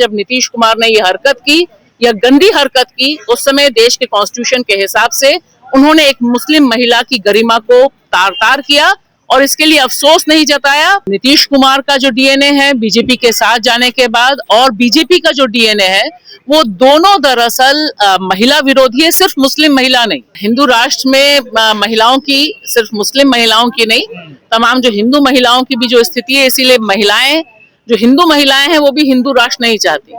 जब नीतीश कुमार ने ये हरकत की या गंदी हरकत की, उस समय देश के कॉन्स्टिट्यूशन के हिसाब से उन्होंने एक मुस्लिम महिला की गरिमा को तार तार किया और इसके लिए अफसोस नहीं जताया। नीतीश कुमार का जो डीएनए है बीजेपी के साथ जाने के बाद और बीजेपी का जो डीएनए है वो दोनों दरअसल महिला विरोधी है, सिर्फ मुस्लिम महिला नहीं। हिंदू राष्ट्र में महिलाओं की, सिर्फ मुस्लिम महिलाओं की नहीं, तमाम जो हिंदू महिलाओं की भी जो स्थिति है, इसीलिए महिलाएं, जो हिंदू महिलाएं हैं वो भी हिंदू राष्ट्र नहीं चाहती,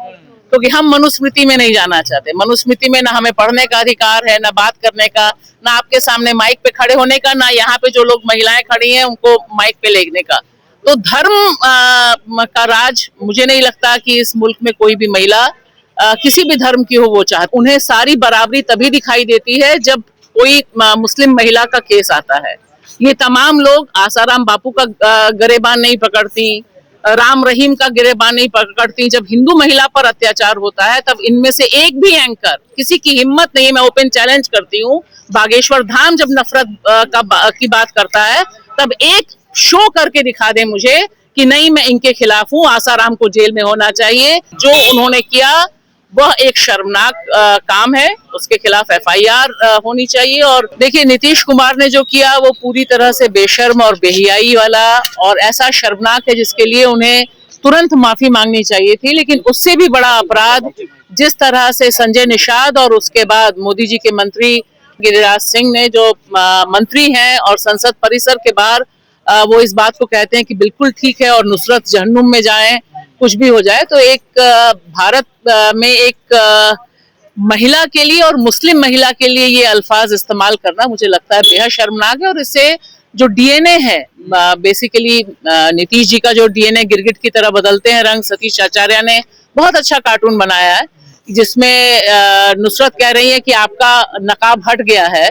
क्योंकि हम मनुस्मृति में नहीं जाना चाहते। मनुस्मृति में ना हमें पढ़ने का अधिकार है, ना बात करने का, ना आपके सामने माइक पे खड़े होने का, ना यहाँ पे जो लोग महिलाएं खड़ी हैं उनको माइक पे लेने का। तो धर्म का राज मुझे नहीं लगता कि इस मुल्क में कोई भी महिला किसी भी धर्म की हो वो चाहती। उन्हें सारी बराबरी तभी दिखाई देती है जब कोई मुस्लिम महिला का केस आता है। ये तमाम लोग आसाराम बापू का गिरेबान नहीं पकड़ती, राम रहीम का गिरेबान नहीं पकड़ती। जब हिंदू महिला पर अत्याचार होता है तब इनमें से एक भी एंकर, किसी की हिम्मत नहीं है, मैं ओपन चैलेंज करती हूँ, बागेश्वर धाम जब नफरत की बात करता है तब एक शो करके दिखा दे मुझे कि नहीं मैं इनके खिलाफ हूँ, आसाराम को जेल में होना चाहिए। जो उन्होंने किया वह एक शर्मनाक काम है, उसके खिलाफ एफआईआर होनी चाहिए। और देखिए नीतीश कुमार ने जो किया वो पूरी तरह से बेशर्म और बेहियाई वाला और ऐसा शर्मनाक है जिसके लिए उन्हें तुरंत माफी मांगनी चाहिए थी। लेकिन उससे भी बड़ा अपराध जिस तरह से संजय निषाद और उसके बाद मोदी जी के मंत्री गिरिराज सिंह ने, जो मंत्री हैं और संसद परिसर के बाहर वो इस बात को कहते हैं कि बिल्कुल ठीक है और नुसरत जहन्नुम में जाएं, कुछ भी हो जाए। तो एक भारत में एक महिला के लिए और मुस्लिम महिला के लिए ये अल्फाज इस्तेमाल करना मुझे लगता है बेहद शर्मनाक है। और इससे जो डीएनए है, बेसिकली नीतीश जी का जो डीएनए गिरगिट की तरह बदलते हैं रंग, सतीश आचार्य ने बहुत अच्छा कार्टून बनाया है जिसमें नुसरत कह रही है कि आपका नकाब हट गया है।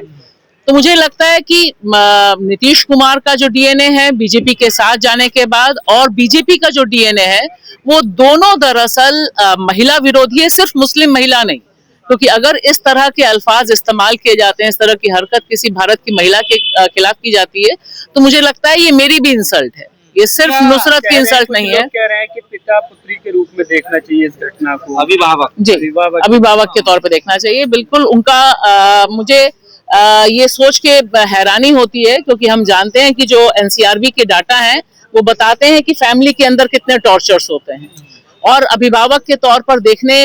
तो मुझे लगता है कि नीतीश कुमार का जो डीएनए है बीजेपी के साथ जाने के बाद और बीजेपी का जो डीएनए है वो दोनों दरअसल महिला विरोधी है, सिर्फ मुस्लिम महिला नहीं। क्योंकि अगर इस तरह के अल्फाज इस्तेमाल किए जाते हैं, इस तरह की हरकत किसी भारत की महिला के खिलाफ की जाती है, तो मुझे लगता है ये मेरी भी इंसल्ट है, ये सिर्फ नुसरत की इंसल्ट नहीं है। कह रहे हैं कि पिता पुत्री के रूप में देखना चाहिए इस घटना को, अभिभावक जी, अभिभावक के तौर पर देखना चाहिए। बिल्कुल उनका मुझे ये सोच के हैरानी होती है, क्योंकि हम जानते हैं कि जो एनसीआरबी के डाटा हैं वो बताते हैं कि फैमिली के अंदर कितने टॉर्चर्स होते हैं, और अभिभावक के तौर पर देखने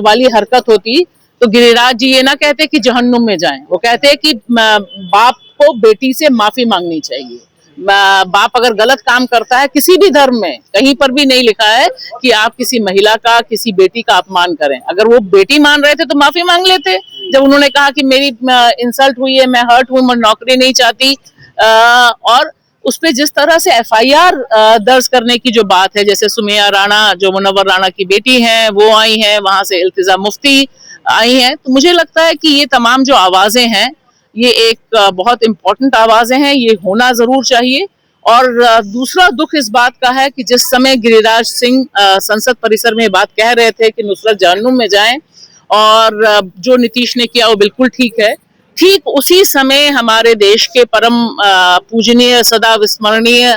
वाली हरकत होती तो गिरिराज जी ये ना कहते कि जहन्नुम में जाएं, वो कहते हैं कि बाप को बेटी से माफी मांगनी चाहिए। बाप अगर गलत काम करता है किसी भी धर्म में, कहीं पर भी नहीं लिखा है कि आप किसी महिला का, किसी बेटी का अपमान करें। अगर वो बेटी मान रहे थे तो माफी मांग लेते। जब उन्होंने कहा कि मेरी इंसल्ट हुई है, मैं हर्ट हूँ, मैं नौकरी नहीं चाहती, और उस पे जिस तरह से एफआईआर दर्ज करने की जो बात है, जैसे सुमैया राणा जो मुनव्वर राणा की बेटी हैं वो आई हैं, वहां से इल्तिजा मुफ्ती आई हैं, तो मुझे लगता है कि ये तमाम जो आवाजें हैं ये एक बहुत इम्पोर्टेंट आवाजें हैं, ये होना जरूर चाहिए। और दूसरा दुख इस बात का है कि जिस समय गिरिराज सिंह संसद परिसर में बात कह रहे थे कि नुसरत जहन्नुम में जाएं और जो नीतीश ने किया वो बिल्कुल ठीक है, ठीक उसी समय हमारे देश के परम पूजनीय सदा विस्मरणीय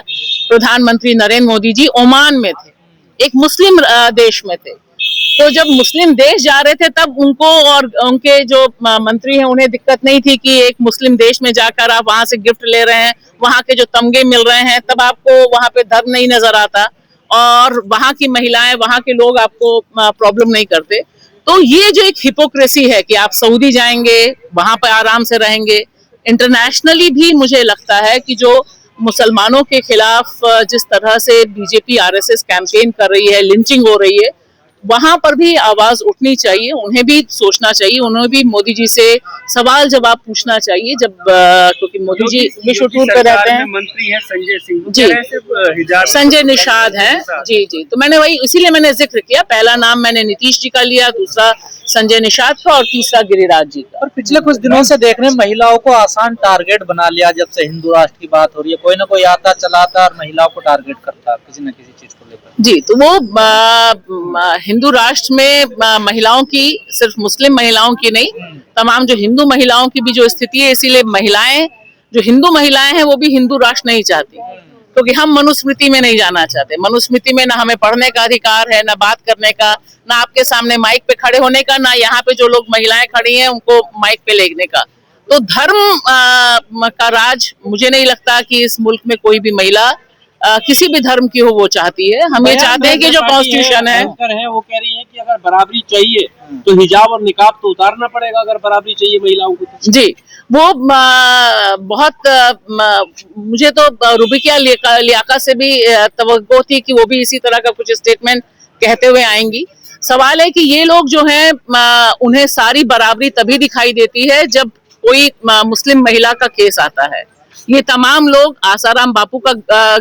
प्रधानमंत्री नरेंद्र मोदी जी ओमान में थे, एक मुस्लिम देश में थे। तो जब मुस्लिम देश जा रहे थे तब उनको और उनके जो मंत्री हैं उन्हें दिक्कत नहीं थी कि एक मुस्लिम देश में जाकर आप वहां से गिफ्ट ले रहे हैं, वहां के जो तमगे मिल रहे हैं, तब आपको वहां पे धर्म नहीं नजर आता और वहां की महिलाएं, वहां के लोग आपको प्रॉब्लम नहीं करते। तो ये जो एक हिपोक्रेसी है कि आप सऊदी जाएंगे, वहां पर आराम से रहेंगे। इंटरनेशनली भी मुझे लगता है कि जो मुसलमानों के खिलाफ जिस तरह से बीजेपी आरएसएस कैंपेन कर रही है, लिंचिंग हो रही है, वहां पर भी आवाज उठनी चाहिए, उन्हें भी सोचना चाहिए, उन्हें भी मोदी जी से सवाल जवाब पूछना चाहिए। जब क्योंकि मोदी जी विश्व टूर पे रहते हैं, मंत्री हैं संजय सिंह जी, संजय निषाद हैं जी जी, तो मैंने वही इसीलिए मैंने जिक्र किया, पहला नाम मैंने नीतीश जी का लिया, दूसरा संजय निषाद का और तीसरा गिरिराज जी का। और पिछले कुछ दिनों से देख रहे हैं महिलाओं को आसान टारगेट बना लिया, जब से हिंदू राष्ट्र की बात हो रही है, कोई ना कोई आता चलाता और महिलाओं को टारगेट करता किसी न किसी चीज को लेकर। जी, तो वो हिंदू राष्ट्र में महिलाओं की, सिर्फ मुस्लिम महिलाओं की नहीं, तमाम जो हिंदू महिलाओं की भी जो स्थिति है, इसीलिए महिलाएं, जो हिंदू महिलाएं हैं वो भी हिंदू राष्ट्र नहीं चाहती। क्योंकि हम मनुस्मृति में नहीं जाना चाहते। मनुस्मृति में ना हमें पढ़ने का अधिकार है, ना बात करने का, ना आपके सामने माइक पे खड़े होने का, ना यहाँ पे जो लोग महिलाएं खड़ी हैं उनको माइक पे लेने का। तो धर्म का राज मुझे नहीं लगता कि इस मुल्क में कोई भी महिला किसी भी धर्म की हो वो चाहती है। हम ये चाहते हैं कि जो कॉन्स्टिट्यूशन है वो कह रही है कि अगर बराबरी चाहिए तो हिजाब और निकाब तो उतारना पड़ेगा, अगर बराबरी चाहिए महिलाओं को तो। जी, वो बहुत मुझे तो रुबिया लियाका से भी तवक्को थी कि वो भी इसी तरह का कुछ स्टेटमेंट कहते हुए आएंगी। सवाल है कि ये लोग जो हैं उन्हें सारी बराबरी तभी दिखाई देती है जब कोई मुस्लिम महिला का केस आता है। ये तमाम लोग आसाराम बापू का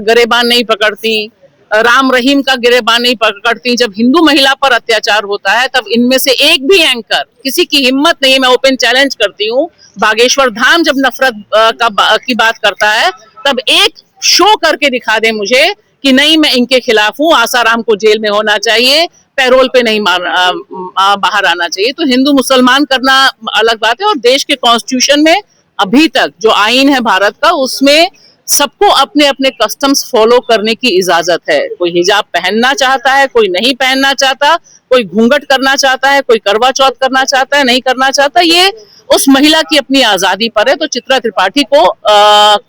गिरेबान नहीं पकड़ती, राम रहीम का गिरेबान नहीं पकड़ती। जब हिंदू महिला पर अत्याचार होता है तब इनमें से एक भी एंकर, किसी की हिम्मत नहीं है, मैं ओपन चैलेंज करती हूँ, बागेश्वर धाम जब नफरत की बात करता है तब एक शो करके दिखा दे मुझे कि नहीं मैं इनके खिलाफ हूँ, आसाराम को जेल में होना चाहिए, पैरोल पे नहीं बाहर आना चाहिए। तो हिंदू मुसलमान करना अलग बात है। और देश के कॉन्स्टिट्यूशन में अभी तक जो आईन है भारत का, उसमें सबको अपने अपने कस्टम्स फॉलो करने की इजाजत है। कोई हिजाब पहनना चाहता है, कोई नहीं पहनना चाहता, कोई घूंघट करना चाहता है, कोई करवा चौथ करना चाहता है, नहीं करना चाहता, ये उस महिला की अपनी आजादी पर है। तो चित्रा त्रिपाठी को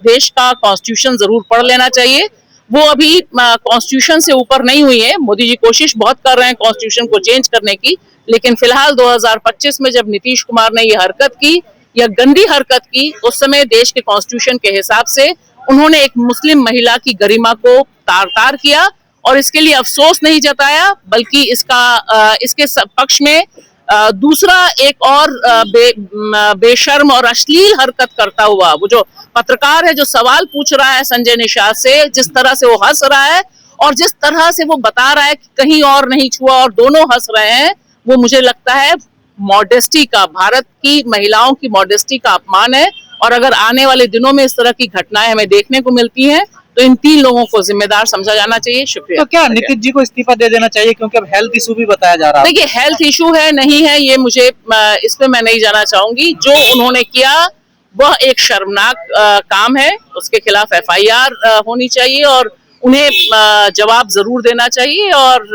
देश का कॉन्स्टिट्यूशन जरूर पढ़ लेना चाहिए। वो अभी कॉन्स्टिट्यूशन से ऊपर नहीं हुई है। मोदी जी कोशिश बहुत कर रहे हैं कॉन्स्टिट्यूशन को चेंज करने की, लेकिन फिलहाल 2025 में जब नीतीश कुमार ने ये हरकत की, या गंदी हरकत की, उस समय देश के कॉन्स्टिट्यूशन के हिसाब से उन्होंने एक मुस्लिम महिला की गरिमा को तार-तार किया और इसके लिए अफसोस नहीं जताया, बल्कि इसके पक्ष में दूसरा एक और बेशर्म और अश्लील हरकत करता हुआ वो जो पत्रकार है, जो सवाल पूछ रहा है संजय निषाद से, जिस तरह से वो हंस रहा है और जिस तरह से वो बता रहा है कि कहीं और नहीं छुआ और दोनों हंस रहे हैं, वो मुझे लगता है मॉडेस्टी का, भारत की महिलाओं की मॉडेस्टी का अपमान है। और अगर आने वाले दिनों में इस तरह की घटनाएं हमें देखने को मिलती हैं तो इन 3 लोगों को जिम्मेदार समझा जाना चाहिए। शुक्रिया। तो क्या नीतीश जी को इस्तीफा दे देना चाहिए, क्योंकि अब हेल्थ इशू भी बताया जा रहा है? देखिए, हेल्थ इशू है नहीं है ये मुझे इस पे मैं नहीं जाना चाहूंगी। जो उन्होंने किया वह एक शर्मनाक काम है, उसके खिलाफ FIR होनी चाहिए और उन्हें जवाब जरूर देना चाहिए और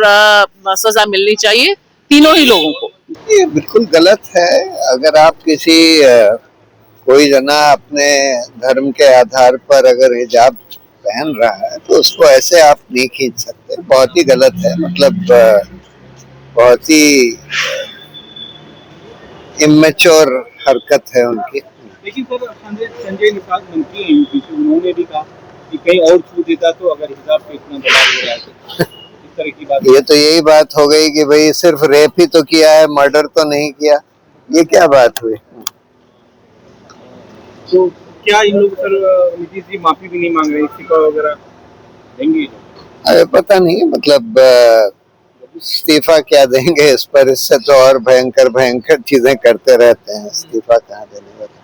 सजा मिलनी चाहिए तीनों ही लोगों को। ये बिल्कुल गलत है। अगर आप किसी कोई जना अपने धर्म के आधार पर अगर हिजाब पहन रहा है तो उसको ऐसे आप नहीं खींच सकते, बहुत ही गलत है। मतलब बहुत ही इमेच्योर हरकत है उनकी। लेकिन सर संजय निषाद मंत्री हैं यूपी से, उन्होंने भी कहा कि कहीं और छू देता तो अगर हिजाब पे इतना दबाव हो रहा है तो इस तरह की बात। ये तो यही बात हो गई कि भाई सिर्फ रेप ही तो किया है, मर्डर तो नहीं किया, ये क्या बात हुई? तो क्या इन लोग सर नीतीश जी माफी भी नहीं मांग रहे, इस्तीफा वगैरह देंगे? अरे पता नहीं, मतलब इस्तीफा क्या देंगे इस पर, इससे तो और भयंकर भयंकर चीजें करते रहते हैं। इस्तीफा कहाँ देने वाले।